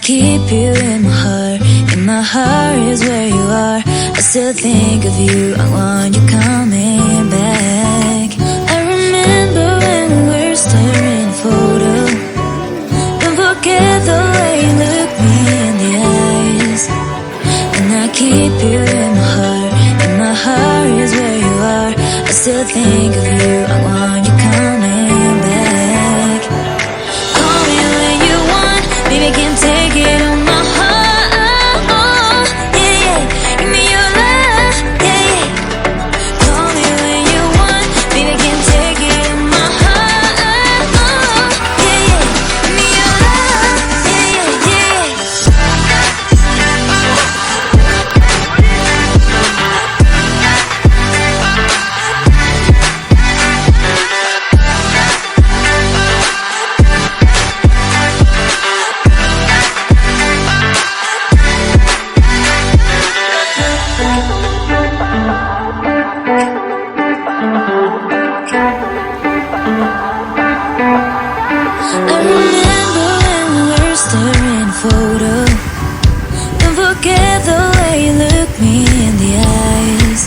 keep you in my heart. In my heart is where you are. I still think of you. I want you coming back. I remember when we were staring photo. Don't forget the way you look me in the eyes. And I keep you in my heart. In my heart is where you are. I still think of you. I want you coming back. Call me when you want. Baby, can't take it on my heart. Yeah, yeah. Give me your love. Yeah, yeah. Call me when you want. Baby, can't take it on my heart. Yeah, yeah. Give me your love. Yeah, yeah, yeah. I remember when we were staring photo. Don't forget the way you look me in the eyes.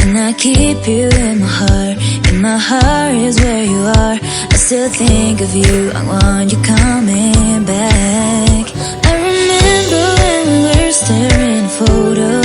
And I keep you in my heart. In my heart is where you are. I still think of you. I want you coming back. I remember when we were staring photo.